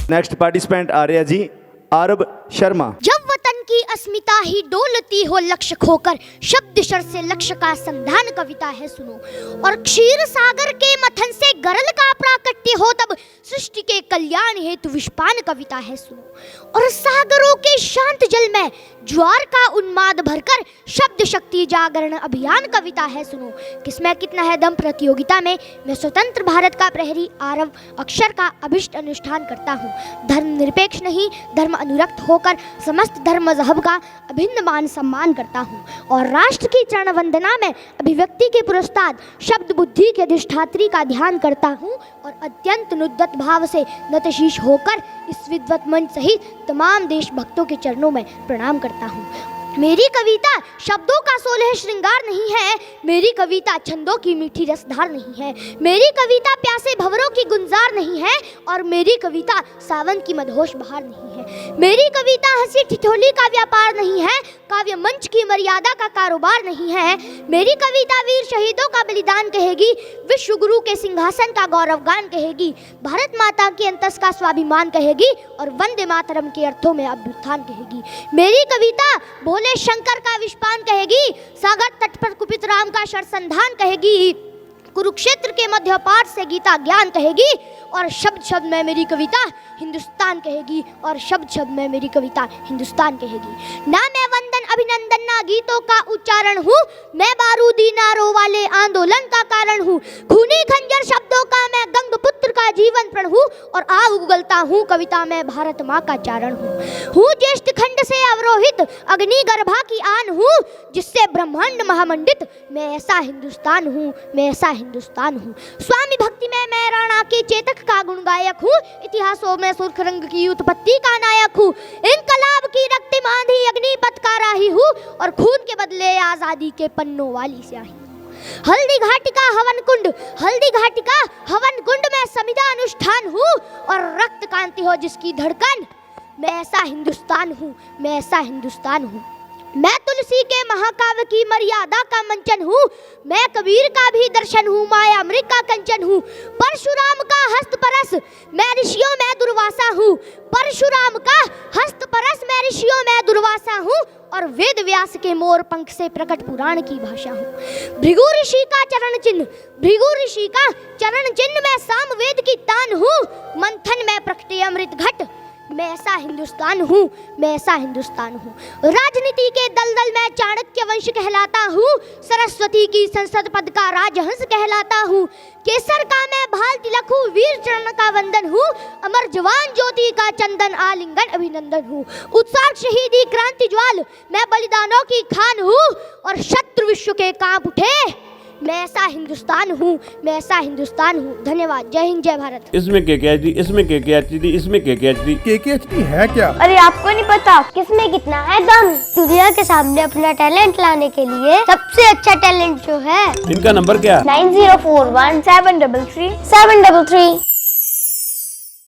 Next participant Arya ji, आरब शर्मा। जब वतन की अस्मिता ही डोलती हो लक्ष्य खोकर, शब्द शर से लक्ष्य का संधान कविता है सुनो। और क्षीर सागर के मथन से गरल का प्राकट्य हो, तब सृष्टि के कल्याण हेतु विषपान कविता है सुनो। और सागरों के शांत जल में ज्वार का उन्माद भरकर, शब्द शक्ति जागरण अभियान कविता है सुनो। किसमें कितना है दम प्रतियोगिता में मैं स्वतंत्र भारत का प्रहरी आरव अक्षर का अभिष्ट अनुष्ठान करता हूँ। धर्मनिरपेक्ष नहीं, धर्म अनुरक्त होकर समस्त धर्म मजहब का अभिन्न मान सम्मान करता हूँ। और राष्ट्र की चरण वंदना में अभिव्यक्ति के पुरस्ताद शब्द बुद्धि के अधिष्ठात्री का ध्यान करता हूँ। और अत्यंत नुद्दत भाव से नतशीश होकर इस विद्वत मंच सहित तमाम देशभक्तों के चरणों में प्रणाम करता हूँ। मेरी कविता शब्दों का सोलह श्रृंगार नहीं है, मेरी कविता छंदों की मीठी रसधार नहीं है, मेरी कविता प्यासे भंवरों की गुंजार नहीं है, और मेरी कविता सावन की मदहोश बहार नहीं है। मेरी कविता हंसी ठिठोली का व्यापार नहीं है, काव्य मंच की मर्यादा का कारोबार नहीं है। मेरी कविता वीर शहीदों का बलिदान कहेगी, विश्व गुरु के सिंहासन का गौरवगान कहेगी, भारत माता की अंतस का स्वाभिमान कहेगी, और वंदे मातरम के अर्थों में अभ्युत्थान कहेगी। मेरी कविता भोले शंकर का विषपान कहेगी, सागर तट पर कुपित राम का शरसंधान कहेगी, कुरुक्षेत्र के मध्य पाठ से गीता ज्ञान कहेगी, और शब्द शब्द में मेरी कविता हिंदुस्तान कहेगी, और शब्द शब्द में मेरी कविता हिंदुस्तान कहेगी। ना मैं वंदन अभिनंदन ना गीतों का उच्चारण हूँ, मैं बारूदी नारों वाले आंदोलन का कारण हूँ। खूनी खंजर शब्दों का मैं गंग पुत्र का जीवन प्रण हूँ, और आग उगलता हूँ कविता में भारत माँ का चारण हूँ। ज्येष्ठ खंड से अवरोहित अग्नि गर्भा की आन हूँ, जिससे ब्रह्मांड महामंडित मैं ऐसा हिंदुस्तान हूँ, मैं ऐसा हिंदुस्तान हूँ। स्वामी भक्ति में मैं राणा के चेतक का गुण गायक हूँ, इतिहासों में सुर्ख रंग की उत्पत्ति का नायक हूँ। इनकलाब की रक्तिम आंधी अग्निपथ का राही हूँ, और खून के बदले आजादी के पन्नों वाली स्याही। हल्दी घाटिका हवन कुंड, हल्दी घाटिका हवन कुंड में समिधा अनुष्ठान हूँ, और रक्त कांति हो जिसकी धड़कन मैं ऐसा हिंदुस्तान हूँ, मैं ऐसा हिंदुस्तान हूँ। मैं तुलसी के महाकाव्य की मर्यादा का मंचन हूँ, मैं कबीर का भी दर्शन हूँ, माया अमृत का कंचन हूँ। परशुराम का हस्त परस मैं ऋषियों में दुर्वासा हूँ, परशुराम का हस्त परस मैं ऋषियों में दुर्वासा हूँ, और वेद व्यास के मोर पंख से प्रकट पुराण की भाषा हूँ। भृगु ऋषि का चरण चिन्ह, भृगु ऋषि का चरण चिन्ह मैं सामवेद की तान हूँ, मंथन में प्रकटे अमृत घट मैं ऐसा हिंदुस्तान हूँ, मैं ऐसा हिंदुस्तान हूँ। राजनीति के दलदल में चाणक्य वंश कहलाता हूँ, सरस्वती की संसद पद का राजहंस कहलाता हूँ। केसर का मैं भाल तिलक हूँ, वीर चरण का वंदन हूँ, अमर जवान ज्योति का चंदन आलिंगन अभिनंदन हूँ। उत्साह शहीदी क्रांति ज्वाल मैं बलिदानों की खान हूँ, और शत्रु विश्व के कांप उठे मैं ऐसा हिंदुस्तान हूँ, मैं ऐसा हिंदुस्तान हूँ। धन्यवाद। जय हिंद, जय भारत। इसमें KKHD, इसमें KKHD, इसमें KKHD। KKHD है क्या? अरे आपको नहीं पता किसमें कितना है दम। दुनिया के सामने अपना टैलेंट लाने के लिए सबसे अच्छा टैलेंट जो है, इनका नंबर क्या? 9041 733 733।